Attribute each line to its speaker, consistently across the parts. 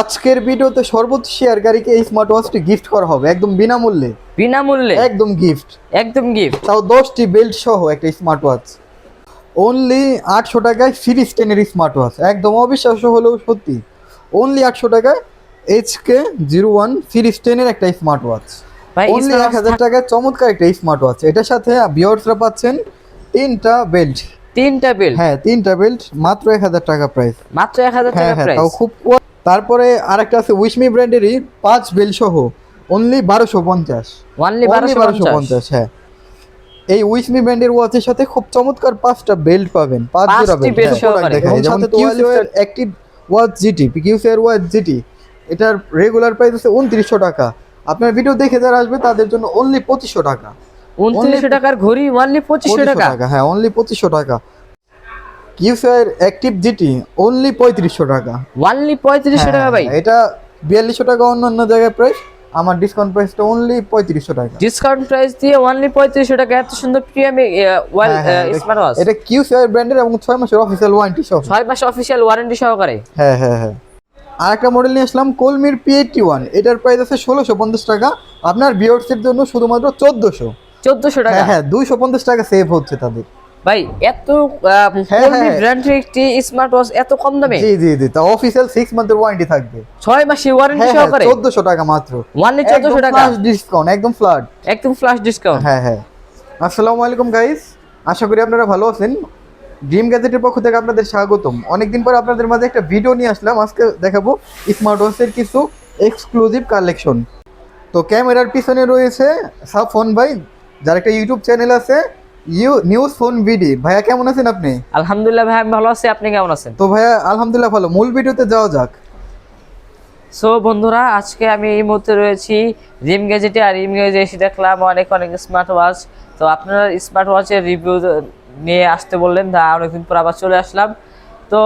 Speaker 1: আজকের ভিডিওতে সর্বোচ্চ শেয়ারকারীকে এই স্মার্ট ওয়াচটি গিফট করা হবে একদম বিনামূল্যে।
Speaker 2: বিনামূল্যে
Speaker 1: একদম গিফট,
Speaker 2: একদম গিফট।
Speaker 1: তাও 10টি বেল্ট সহ একটা স্মার্ট ওয়াচ। অনলি 800 টাকায় সিরিজ 10 এর স্মার্ট ওয়াচ, একদম অবিশ্বাস্য হলেও সত্যি। অনলি 800 টাকায় HK01 সিরিজ 10 এর একটা স্মার্ট ওয়াচ।
Speaker 2: ভাই
Speaker 1: অনলি 1000 টাকায় চমৎকার একটা স্মার্ট ওয়াচ। এটার সাথে ভিউয়ার্সরা পাচ্ছেন 3টা বেল্ট।
Speaker 2: তিনটা বেল্ট,
Speaker 1: হ্যাঁ 3টা বেল্ট, মাত্র 1000 টাকা প্রাইস।
Speaker 2: মাত্র 1000 টাকা
Speaker 1: হ্যাঁ হ্যাঁ,
Speaker 2: প্রাইস।
Speaker 1: তাও খুব। তারপরে আরেকটা আছে উইশমি ব্র্যান্ডেরই 5 বেল্ট সহ, অনলি 1250।
Speaker 2: অনলি
Speaker 1: 1250।
Speaker 2: 1250।
Speaker 1: হ্যাঁ, এই উইশমি ব্র্যান্ডের ওয়াচের সাথে খুব চমৎকার 5টা বেল্ট পাবেন, 5 জোড়া
Speaker 2: পাঁচটি
Speaker 1: বেল্ট
Speaker 2: belt সহকারে।
Speaker 1: যেমন সাথে কিউসিওর অ্যাক্টিভ ওয়াচ জিটি, কিউসিওর ওয়াচ জিটি, এটার রেগুলার প্রাইস আছে 2900 টাকা। আপনার ভিডিও দেখে যারা আসবে তাদের জন্য অনলি 2500 টাকা।
Speaker 2: 2900 টাকার ঘড়ি অনলি 2500 টাকা।
Speaker 1: হ্যাঁ, অনলি 2500 টাকা। কিউসিওর অ্যাক্টিভ জিটি অনলি 3500 টাকা।
Speaker 2: অনলি 3500 টাকা ভাই।
Speaker 1: এটা 4200 টাকা অন্যান্য জায়গায় প্রাইস, আমার ডিসকাউন্ট প্রাইসটা অনলি 3500 টাকা।
Speaker 2: ডিসকাউন্ট প্রাইস দিয়ে অনলি 3500 টাকা এত সুন্দর প্রিমিয়াম স্মার্ট ওয়াচ।
Speaker 1: এটা কিউসিআর ব্র্যান্ডের এবং 6 মাসের অফিশিয়াল ওয়ারেন্টি সহ।
Speaker 2: 6 মাস অফিশিয়াল ওয়ারেন্টি সহকারে।
Speaker 1: হ্যাঁ হ্যাঁ হ্যাঁ। আরেকটা মডেল নিয়ে আসলাম কোলমির P81। এটার প্রাইস আছে 1650 টাকা। আপনার ভিউয়ার্সের জন্য শুধুমাত্র
Speaker 2: 1400 টাকা।
Speaker 1: হ্যাঁ হ্যাঁ, 250 টাকা সেভ হচ্ছে তাদের।
Speaker 2: ভাই এত
Speaker 1: হ্যাঁ,
Speaker 2: কোলমি
Speaker 1: হ্যাঁ।
Speaker 2: ব্র্যান্ডের একটি স্মার্ট ওয়াচ এত কম দামে।
Speaker 1: জি জি জি, তা অফিশিয়াল 6 মান্থের ওয়ারেন্টি থাকবে।
Speaker 2: 6 মাসের ওয়ারেন্টি
Speaker 1: হ্যাঁ হ্যাঁ,
Speaker 2: সহকারে
Speaker 1: 1400 টাকা মাত্র।
Speaker 2: অনলি 1400 টাকা।
Speaker 1: ফ্ল্যাশ ডিসকাউন্ট, একদম ফ্ল্যাট।
Speaker 2: একদম ফ্ল্যাশ ডিসকাউন্ট।
Speaker 1: হ্যাঁ হ্যাঁ। আসসালামু আলাইকুম গাইস, আশা করি আপনারা ভালো আছেন। ড্রিম গ্যাজেটের পক্ষ থেকে আপনাদের স্বাগতম। অনেকদিন পর আপনাদের মাঝে একটা ভিডিও নিয়ে আসলাম। আজকে দেখাবো স্মার্ট ওয়াচের কিছু এক্সক্লুসিভ কালেকশন। তো ক্যামেরার পিছনে রয়েছে সাফন ভাই, যার একটা ইউটিউব চ্যানেল আছে নিউজ ফোন বিডি। ভাইয়া কেমন আছেন আপনি?
Speaker 2: আলহামদুলিল্লাহ ভাই আমি ভালো আছি, আপনি কেমন আছেন?
Speaker 1: তো ভাইয়া আলহামদুলিল্লাহ ভালো। মূল ভিডিওতে যাওয়া যাক।
Speaker 2: সো বন্ধুরা, আজকে আমি এই মুহূর্তে রয়েছি রিম গ্যাজেটে। আর রিম গ্যাজেটে এসে দেখলাম অনেক স্মার্ট ওয়াচ। তো আপনারা স্মার্ট ওয়াচের রিভিউ নিয়ে আসতে বললেন, তা অনেকদিন পর আবার চলে আসলাম। তো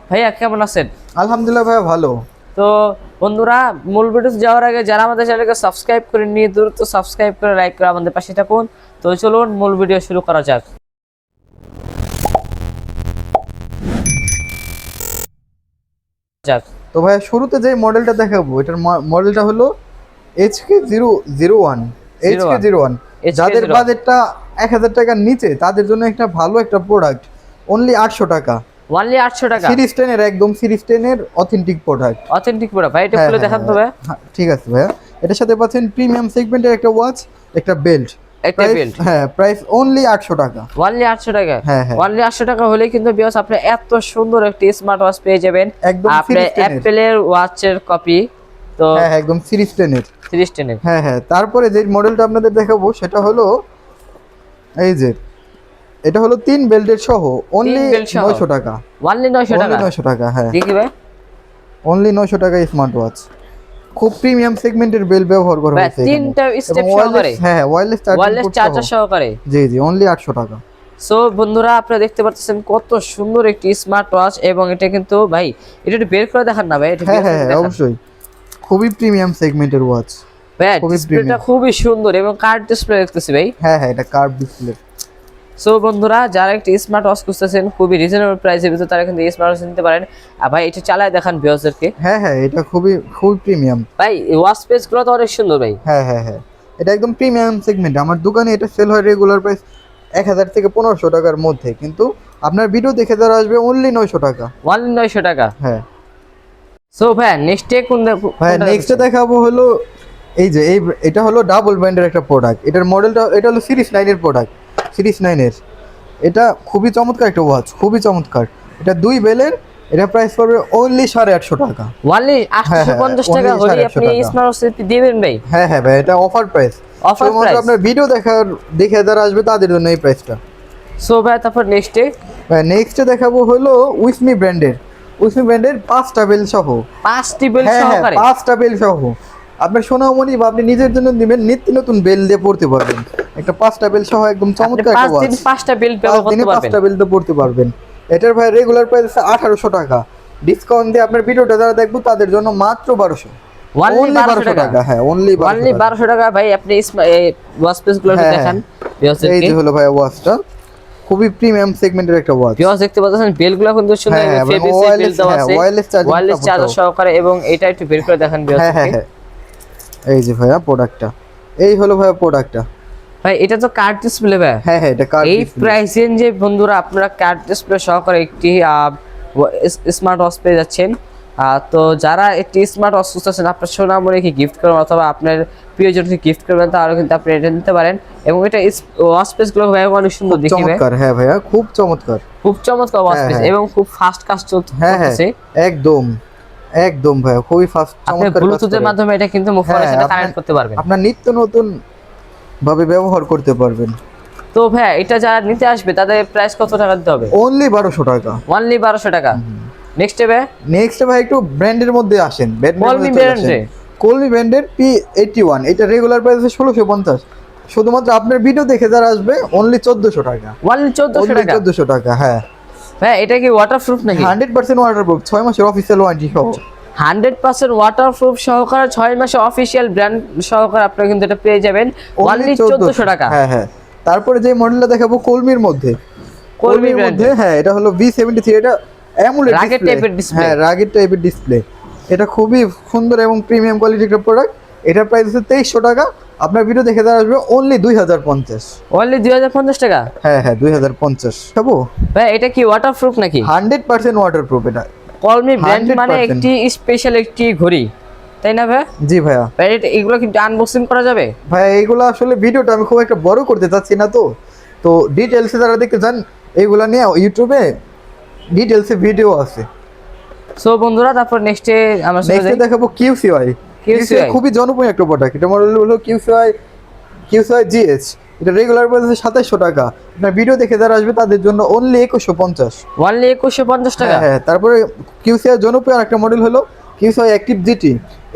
Speaker 2: ভাইয়া কেমন আছেন?
Speaker 1: আলহামদুলিল্লাহ ভাইয়া ভালো।
Speaker 2: তো বন্ধুরা, মূল ভিডিওতে যাওয়ার আগে যারা আমাদের চ্যানেলকে সাবস্ক্রাইব করে নিয়ে দ্রুত সাবস্ক্রাইব করে লাইক করে আমাদের পাশে থাকুন। তো চলুন মূল ভিডিও শুরু করা যাক।
Speaker 1: তো ভাইয়া শুরুতে যে মডেলটা দেখাবো, এটার মডেলটা হলো HK01। HK01 যাদের বাজেটটা 1000 টাকার নিচে তাদের জন্য একটা ভালো একটা প্রোডাক্ট। অনলি 800 টাকা।
Speaker 2: অনলি 800 টাকা।
Speaker 1: সিরিজ 10 এর, একদম সিরিজ 10 এর অথেন্টিক প্রোডাক্ট।
Speaker 2: Authentic product. ভাই এটা খুলে দেখান তো ভাই।
Speaker 1: ঠিক আছে ভাইয়া, এটার সাথে পাচ্ছেন প্রিমিয়াম সেগমেন্টের একটা ওয়াচ, একটা বেল্ট।
Speaker 2: একটা বেল্ট।
Speaker 1: হ্যাঁ, প্রাইস অনলি 800 টাকা।
Speaker 2: অনলি 800 টাকা।
Speaker 1: হ্যাঁ হ্যাঁ,
Speaker 2: অনলি 800 টাকা হলেই কিন্তু বিকজ আপনি এত সুন্দর একটি স্মার্ট ওয়াচ পেয়ে যাবেন।
Speaker 1: একদম
Speaker 2: আপনি
Speaker 1: সিরিজ 10 এর।
Speaker 2: অ্যাপেলের ওয়াচের কপি। তো
Speaker 1: হ্যাঁ হ্যাঁ, একদম সিরিজ 10 এর।
Speaker 2: সিরিজ 10 এর।
Speaker 1: হ্যাঁ হ্যাঁ, তারপরে যে মডেলটা আপনাদের দেখাবো সেটা হলো এই যে, এটা হলো 3 বেল্টের সহ, অনলি 900 টাকা।
Speaker 2: অনলি 900 টাকা।
Speaker 1: 900 টাকা। হ্যাঁ,
Speaker 2: দেখি ভাই,
Speaker 1: অনলি 900 টাকা স্মার্ট ওয়াচ। খুব প্রিমিয়াম সেগমেন্টের বেল ব্যবহার করা
Speaker 2: ভাই
Speaker 1: হয়েছে।
Speaker 2: তিনটা স্টেপ সহকারে।
Speaker 1: হ্যাঁ, ওয়্যারলেস
Speaker 2: চার্জার সহকারে।
Speaker 1: জি জি, অনলি 800 টাকা।
Speaker 2: সো বন্ধুরা, আপনারা দেখতে পাচ্ছেন কত সুন্দর একটি স্মার্ট ওয়াচ। এবং এটা কিন্তু ভাই এটা একটু বের করে দেখান না ভাই। এটা
Speaker 1: হ্যাঁ হ্যাঁ, অবশ্যই খুবই প্রিমিয়াম সেগমেন্টের ওয়াচ।
Speaker 2: ভাই
Speaker 1: খুবই
Speaker 2: ডিসপ্লেটা
Speaker 1: premium।
Speaker 2: খুবই সুন্দর এবং কার্ভ ডিসপ্লে দেখতেছি ভাই।
Speaker 1: হ্যাঁ হ্যাঁ, এটা কার্ভ ডিসপ্লে।
Speaker 2: সো বন্ধুরা, যারা একটি স্মার্ট ওয়াচ খুঁজতেছেন খুবই রিজনেবল প্রাইসের ভিতরে, তারা কিন্তু স্মার্ট ওয়াচ নিতে পারেন। আর ভাই এটা চালায় দেখান ভিউয়ারদেরকে।
Speaker 1: হ্যাঁ হ্যাঁ, এটা খুবই ফুল প্রিমিয়াম।
Speaker 2: ভাই ওয়াচ পেজগুলো তো অনেক সুন্দর ভাই।
Speaker 1: হ্যাঁ হ্যাঁ হ্যাঁ, এটা একদম প্রিমিয়াম সেগমেন্ট। আমার দোকানে এটা সেল হয় রেগুলার প্রাইস 1000 থেকে 1500 টাকার মধ্যে, কিন্তু আপনার ভিডিও দেখে যারা আসবে অনলি 900 টাকা।
Speaker 2: অনলি 900 টাকা।
Speaker 1: হ্যাঁ।
Speaker 2: সো ভাই নেক্সটে
Speaker 1: ভাই নেক্সটে দেখাবো হলো এই যে, এটা হলো ডাবল ব্র্যান্ডের একটা প্রোডাক্ট। এটার মডেলটা, এটা হলো সিরিজ 9 এর প্রোডাক্ট। সিরিজ 9 এর এটা খুবই চমৎকার একটা ওয়াচ, খুবই চমৎকার। এটা 2 বেলের। এটা প্রাইস পড়বে অনলি 850 টাকা।
Speaker 2: অনলি 850 টাকা হলে আপনি স্মার্ট ওয়াচ দিবেন ভাই।
Speaker 1: হ্যাঁ হ্যাঁ ভাই, এটা অফার প্রাইস।
Speaker 2: Offer price.
Speaker 1: আপনার ভিডিও দেখে যারা আসবে তাদের জন্য এই প্রাইসটা।
Speaker 2: সো ভাই তারপর নেক্সটে
Speaker 1: নেক্সটে দেখাবো হলো উইসমি ব্র্যান্ডের 5টা বেল সহ।
Speaker 2: 5টি বেল
Speaker 1: হ্যাঁ হ্যাঁ,
Speaker 2: সহকারে।
Speaker 1: 5টা বেল সহ। আপনার সোনামণি বা আপনি নিজের জন্য দিবেন, নিত্য নতুন বেল দিয়ে পড়তে পারবেন। একটা 5টা বেল সহ একদম চমৎকার একটা ওয়াচ।
Speaker 2: 5টা বেল ব্যবহার করতে পারবেন।
Speaker 1: 5টা বেল দিয়ে পড়তে পারবেন। এটার ভাই রেগুলার প্রাইস আছে 1800 টাকা। ডিসকাউন্ট দিয়ে আপনার ভিডিওটা যারা দেখবো তাদের জন্য মাত্র 1200।
Speaker 2: অনলি 1200 টাকা।
Speaker 1: হ্যাঁ, অনলি
Speaker 2: 1200 টাকা। ভাই আপনি ওয়াচ পেজগুলো দেখান
Speaker 1: এই যে হলো ভাই ওয়াচটা। খুবই প্রিমিয়াম সেগমেন্টের একটা ওয়াচ।
Speaker 2: ভিউয়ার্স দেখতে পাচ্ছেন বেলগুলো কিন্তু সুন্দর
Speaker 1: হ্যাঁ, এবং
Speaker 2: ফেব্রিক্স এর বেল দেওয়া আছে, ওয়্যারলেস চার্জার সহকারে, এবং এটা একটু বের করে দেখেন ভিউয়ার্স।
Speaker 1: হ্যাঁ হ্যাঁ, এই যে ভাইয়া প্রোডাক্টটা, এই হলো ভাইয়া প্রোডাক্টটা।
Speaker 2: ভাই এটা তো কার্ড ডিসপ্লে ভাই।
Speaker 1: হ্যাঁ হ্যাঁ, এটা কার্ড
Speaker 2: এই
Speaker 1: ডিসপ্লে।
Speaker 2: প্রাইস রেঞ্জে বন্ধুরা আপনারা কার্ড ডিসপ্লে সহকারে একটি স্মার্ট ওয়াচ পেয়ে যাচ্ছেন। তো যারা একটি স্মার্ট ওয়াচ খুঁজতেছেন, আপনার সোনামণিকে গিফট করবেন অথবা আপনার প্রিয়জনকে গিফট করবেন, তাহলে কিন্তু আপনি এটা নিতে পারেন। এবং এটা ওয়াচ পেসগুলো ভাই অনেক সুন্দর দেখি ভাই।
Speaker 1: চমৎকার, হ্যাঁ ভাইয়া খুব চমৎকার,
Speaker 2: খুব চমৎকার ওয়াচ পেস, এবং খুব ফাস্ট কাজ
Speaker 1: হ্যাঁ হ্যাঁ
Speaker 2: চলতেছে।
Speaker 1: একদম একদম ভাইয়া খুবই ফাস্ট,
Speaker 2: আপনি
Speaker 1: চমৎকার।
Speaker 2: ব্লুটুথের মাধ্যমে এটা কিন্তু মোবাইলের সাথে কানেক্ট করতে পারবেন,
Speaker 1: আপনার নিত্য নতুন ভাবে ব্যবহার করতে পারবেন।
Speaker 2: তো ভাই এটা যারা নিতে আসবে তাদের প্রাইস কত টাকা দিতে হবে?
Speaker 1: অনলি 1200 টাকা।
Speaker 2: অনলি 1200 টাকা। নেক্সট ভাই,
Speaker 1: নেক্সট ভাই একটু ব্র্যান্ডের মধ্যে আসেন,
Speaker 2: কলমি ব্র্যান্ডে,
Speaker 1: কলমি ব্র্যান্ডের P81, এটা রেগুলার প্রাইস 1650। শুধুমাত্র আপনার ভিডিও দেখে যারা আসবে অনলি 1400 টাকা।
Speaker 2: অনলি 1400 টাকা।
Speaker 1: 1400 টাকা, হ্যাঁ।
Speaker 2: ভাই এটা কি ওয়াটারপ্রুফ নাকি?
Speaker 1: 100% ওয়াটারপ্রুফ, 6 মাসের অফিসিয়াল ওয়ারেন্টি সহ।
Speaker 2: 100% ওয়াটারপ্রুফ সহকারে 6 মাসের অফিশিয়াল ব্র্যান্ড সহকারে আপনারা কিন্তু এটা পেয়ে যাবেন অনলি 1400 টাকা।
Speaker 1: হ্যাঁ হ্যাঁ, তারপরে যে মডেলটা দেখাবো কলমির মধ্যে, কলমির মধ্যে, হ্যাঁ এটা হলো V73, এটা অ্যামোলেড
Speaker 2: রাগেড টাইপের ডিসপ্লে।
Speaker 1: হ্যাঁ রাগেড টাইপের ডিসপ্লে, এটা খুবই সুন্দর এবং প্রিমিয়াম কোয়ালিটির একটা প্রোডাক্ট। এটার প্রাইস হচ্ছে 2300 টাকা। আপনার ভিডিও দেখে যারা আসবে অনলি 2050।
Speaker 2: অনলি 2050 টাকা?
Speaker 1: হ্যাঁ হ্যাঁ 2050। খাবো
Speaker 2: ভাই এটা কি ওয়াটারপ্রুফ নাকি?
Speaker 1: 100% ওয়াটারপ্রুফ। এটা
Speaker 2: কলমি ব্র্যান্ড মানে
Speaker 1: 100%।
Speaker 2: একটি স্পেশাল একটি ঘড়ি, তাই না ভাই?
Speaker 1: জি ভাইয়া।
Speaker 2: ভাই এগুলো কি আনবক্সিং করা যাবে?
Speaker 1: ভাই এইগুলো আসলে ভিডিওটা আমি খুব একটা বড় করতে চাচ্ছি না, তো ডিটেলসে যারা দেখতে চান এইগুলা নিয়ে ইউটিউবে ডিটেলসে ভিডিও আছে।
Speaker 2: সো বন্ধুরা তারপর নেক্সটে আমরা
Speaker 1: নেক্সটে দেখাবো QCY। খুবই জনপ্রিয় একটা প্রোডাক্ট। এটা মডেল হলো QCY GH। এটা রেগুলার প্রাইস 2700 টাকা। আপনার ভিডিও দেখে যারা আসবে তাদের জন্য অনলি 2150।
Speaker 2: অনলি 2150 টাকা?
Speaker 1: হ্যাঁ, তারপরে QCY জনপ্রিয় আরেকটা মডেল হলো QCY অ্যাক্টিভ GT।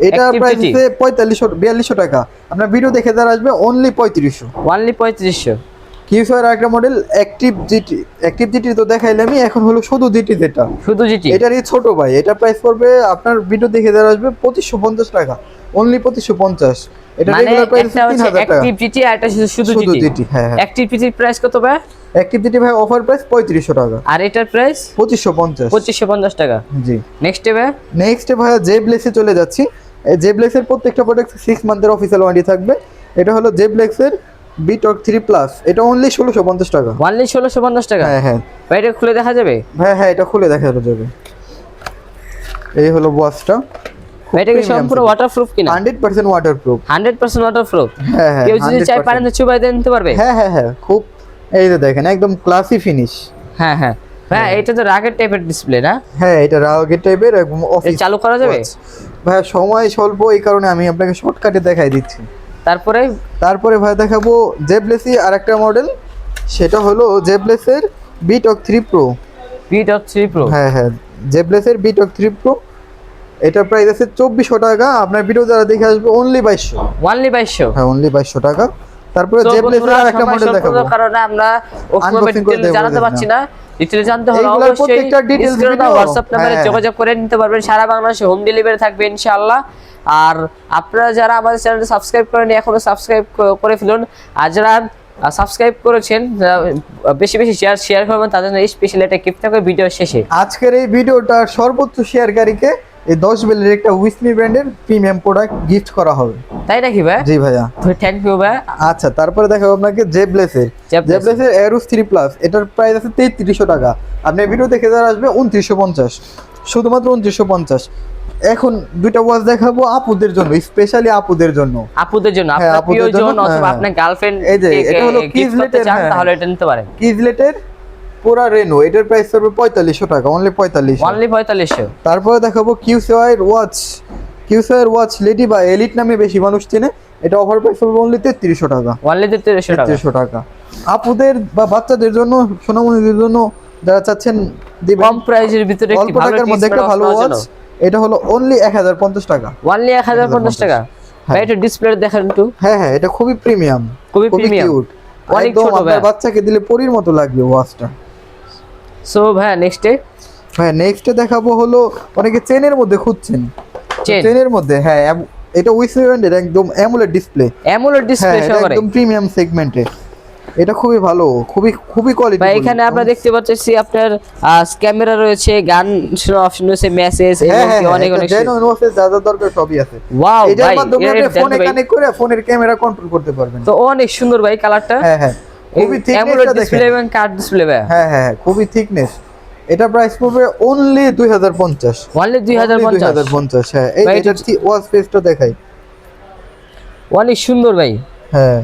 Speaker 1: এটা প্রাইস হচ্ছে 4200 টাকা। আপনার ভিডিও দেখে যারা আসবে অনলি 3500।
Speaker 2: অনলি 3500।
Speaker 1: QCY এর আরেকটা মডেল অ্যাক্টিভ GT তো দেখাইলামই, এখন হলো শুধু GT, যেটা
Speaker 2: শুধু GT,
Speaker 1: এটারই ছোট ভাই। এটা প্রাইস পড়বে আপনার ভিডিও দেখে যারা আসবে 2550 টাকা, অনলি 2550। এটা
Speaker 2: মানে
Speaker 1: রেগুলার প্রাইস
Speaker 2: একটা হচ্ছে
Speaker 1: 3000 টাকা।
Speaker 2: অ্যাক্টিভ GT আর এটা শুধু GT।
Speaker 1: হ্যাঁ হ্যাঁ।
Speaker 2: অ্যাক্টিভ GT প্রাইস কত ভাই?
Speaker 1: অ্যাক্টিভ GT ভাই অফার প্রাইস 3500 টাকা,
Speaker 2: আর এটার প্রাইস
Speaker 1: 2550।
Speaker 2: 2550 টাকা।
Speaker 1: জি।
Speaker 2: নেক্সটে ভাই,
Speaker 1: নেক্সটে ভাই জেব্লেক্সে চলে যাচ্ছি। এই জেব্লেক্সের প্রত্যেকটা প্রোডাক্ট 6 মান্থের অফিসিয়াল ওয়ারেন্টি থাকবে। এটা হলো জেব্লেক্সের BTOC 3 প্লাস, এটা অনলি 1650 টাকা।
Speaker 2: অনলি 1650 টাকা?
Speaker 1: হ্যাঁ হ্যাঁ
Speaker 2: ভাই এটা খুলে দেখা যাবে?
Speaker 1: হ্যাঁ, এটা খুলে দেখা যাবে। এই হলো ওয়াচটা।
Speaker 2: ভাই এটা কি সম্পূর্ণ ওয়াটারপ্রুফ কিনা?
Speaker 1: 100% ওয়াটারপ্রুফ।
Speaker 2: 100% ওয়াটারপ্রুফ?
Speaker 1: হ্যাঁ হ্যাঁ,
Speaker 2: কেউ যদি চায় পারেন তো চুবাই দিয়ে নিতে পারবে?
Speaker 1: হ্যাঁ হ্যাঁ হ্যাঁ, খুব এই যে দেখেন একদম ক্লাসি ফিনিশ।
Speaker 2: হ্যাঁ হ্যাঁ। ভাই এটা তো রাগেড টাইপের ডিসপ্লে না?
Speaker 1: হ্যাঁ, এটা রাগেড টাইপের একদম অফিস
Speaker 2: চালু করা যাবে?
Speaker 1: ভাই সময় স্বল্প, এই কারণে আমি আপনাকে শর্টকাটে দেখাই দিচ্ছি।
Speaker 2: তারপরে
Speaker 1: ভাই দেখাবো জেব্লেসি আরেকটা মডেল, সেটা হলো জেব্লেসের BTOC 3 Pro।
Speaker 2: BTOC 3 Pro?
Speaker 1: হ্যাঁ হ্যাঁ, জেব্লেসের BTOC 3 Pro। এটা প্রাইস আছে 2400 টাকা। আপনার ভিডিও যারা দেখে আসবে অনলি 2200।
Speaker 2: অনলি 2200?
Speaker 1: হ্যাঁ, অনলি 2200 টাকা। তারপরে জেব্লেসের আরেকটা মডেল দেখাবো।
Speaker 2: কারণে আমরা ওভাবে ডিটেইলস জানাতে পারছি না। ডিটেইলস জানতে হলে
Speaker 1: এইগুলোর
Speaker 2: অবশ্যই
Speaker 1: প্রত্যেকটা ডিটেইলস ভিডিও
Speaker 2: WhatsApp নম্বরে যোগাযোগ করে নিতে পারবেন। সারা বাংলাদেশে হোম ডেলিভারি থাকবে ইনশাআল্লাহ। আর আপনারা যারা আমাদের চ্যানেলটি সাবস্ক্রাইব করেননি এখনো সাবস্ক্রাইব করে ফেলুন। আর যারা সাবস্ক্রাইব করেছেন বেশি বেশি শেয়ার করবেন, তাদের জন্য স্পেশাল একটা গিফট থাকবে ভিডিও শেষে।
Speaker 1: আজকের এই ভিডিওটার সর্বোচ্চ শেয়ারকারীকে এই 10 বেলের একটা উইসমি ব্র্যান্ডের প্রিমিয়াম প্রোডাক্ট গিফট করা হবে।
Speaker 2: তাই নাকি ভাই?
Speaker 1: জি ভাইয়া।
Speaker 2: থ্যাংক ইউ ভাই।
Speaker 1: আচ্ছা, তারপরে দেখাবো আপনাকে জেব্লেসের Aeros 3 প্লাস। এটার প্রাইস আছে 3300 টাকা। আপনি ভিডিও দেখে যারা আসবে 2950, শুধুমাত্র 2950। এখন দুইটা ওয়াচ দেখাবো আপুদের জন্য, স্পেশালি আপুদের জন্য,
Speaker 2: আপনার প্রিয়জন অথবা আপনার গার্লফ্রেন্ড
Speaker 1: এই যে এটা হলো কিজলেটের,
Speaker 2: তাহলে এটা নিতে পারেন।
Speaker 1: কিজলেটের পুরা রেনো, এটার প্রাইস পড়বে 4500 টাকা, অনলি 4500। তারপরে দেখাবো QCY এর ওয়াচ লেডি বা এলিট নামে বেশি মানুষ চেনে। এটা অফার প্রাইস পড়বে অনলি 3300 টাকা,
Speaker 2: অনলি 3300
Speaker 1: টাকা। আপুদের বা বাচ্চাদের জন্য, সোনামণিদের জন্য যারা চাচ্ছেন
Speaker 2: কম প্রাইসের ভিতরে একটি ভালো
Speaker 1: মধ্যে একটা ভালো ওয়াচ, এটা হলো অনলি 1050 টাকা,
Speaker 2: অনলি 1050 টাকা। ভাই এটা ডিসপ্লে দেখেন একটু।
Speaker 1: হ্যাঁ হ্যাঁ, এটা খুবই প্রিমিয়াম, খুবই কিউট, অনেক ছোট। আপনার বাচ্চাকে দিলে পরীর মতো লাগবে ওয়াচটা।
Speaker 2: সো ভাই
Speaker 1: নেক্সটে দেখাবো হলো অনেকে চেনের মধ্যে খুঁজছেন। চেনের মধ্যে হ্যাঁ, এটা উইসমি ব্র্যান্ডের একদম অ্যামোলেড ডিসপ্লে
Speaker 2: সহকারে
Speaker 1: একদম প্রিমিয়াম সেগমেন্টে। এটা খুবই ভালো, খুবই খুবই কোয়ালিটি।
Speaker 2: ভাই এখানে আমরা দেখতে পাচ্ছি আপনার ক্যামেরা রয়েছে, গান অপশন রয়েছে, মেসেজ এবং কি অনেক অনেক
Speaker 1: জেনুইন ওয়াচেস যা যা দরকার সবই আছে।
Speaker 2: ওয়াও
Speaker 1: এটার
Speaker 2: ভাই,
Speaker 1: মাধ্যমে আপনি ফোনে কানেক্ট করে ফোনের ক্যামেরা কন্ট্রোল করতে পারবেন।
Speaker 2: তো অনেক সুন্দর ভাই কালারটা।
Speaker 1: হ্যাঁ হ্যাঁ, খুবই থিকনেসটা দেখেন।
Speaker 2: ডিসপ্লে এবং কার্ড ডিসপ্লে ভাই।
Speaker 1: হ্যাঁ হ্যাঁ, খুবই থিকনেস। এটা প্রাইস পড়বে অনলি 2050।
Speaker 2: অনলি 2050।
Speaker 1: হ্যাঁ, এই এটার ওয়াচ পেজটা দেখাই।
Speaker 2: অনেক সুন্দর ভাই।
Speaker 1: হ্যাঁ,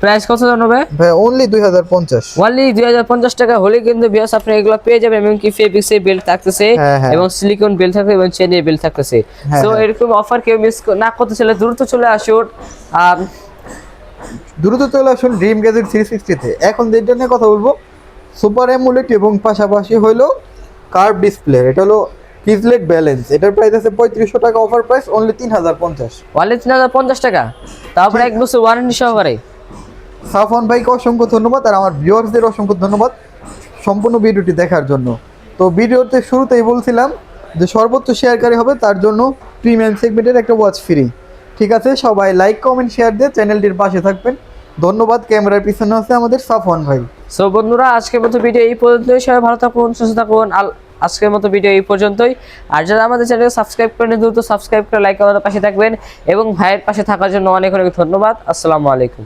Speaker 2: প্রাইস কত জানবে
Speaker 1: ভাই? অনলি 2050।
Speaker 2: অনলি 2050 টাকা হলে কিন্তু ভিউয়ার্স আপনি এগুলো পেয়ে যাবেন, এবং কি ফেব্রিক্সের বেল্ট থাকতেছে এবং সিলিকন বেল্ট থাকবে এবং চেনের বেল্ট থাকতেছে। সো এরকম অফার কেউ মিস না করতে চাইলে দ্রুত চলে আসুন,
Speaker 1: দ্রুত চলে আসুন ড্রিম গ্যাজেট 360 তে। এখন যেটা নিয়ে কথা বলবো, সুপার অ্যামোলেড এবং পাশাপাশি হলো কার্ভ ডিসপ্লে। এটা হলো কিজলেট ব্যালেন্স। এটার প্রাইস আছে 3500 টাকা, অফার প্রাইস অনলি 3050।
Speaker 2: অনলি 3050 টাকা, তারপরে 1 বছর ওয়ারেন্টি সহকারে।
Speaker 1: সাফওয়ান ভাইকে অসংখ্য ধন্যবাদ, আর আমার ভিউয়ার্সদের অসংখ্য ধন্যবাদ সম্পূর্ণ ভিডিওটি দেখার জন্য। তো ভিডিওতে শুরুতেই বলছিলাম যে সর্বোচ্চ শেয়ারকারী হবে তার জন্য প্রিমিয়াম সেগমেন্টের একটা ওয়াচ ফ্রি। ঠিক আছে, সবাই লাইক কমেন্ট শেয়ার দিয়ে চ্যানেলটির পাশে থাকবেন। ধন্যবাদ। ক্যামেরার পিছনে আছে আমাদের সাফওয়ান ভাই।
Speaker 2: সো বন্ধুরা, আজকের মতো ভিডিও এই পর্যন্তই। সবাই ভালো থাকুন, সুস্থ থাকুন। আজকের মতো ভিডিও এই পর্যন্তই। আর যারা আমাদের চ্যানেলকে সাবস্ক্রাইব করেন, দ্রুত সাবস্ক্রাইব করে লাইক আমাদের পাশে থাকবেন, এবং ভাইয়ের পাশে থাকার জন্য অনেক অনেক ধন্যবাদ। আসসালামু আলাইকুম।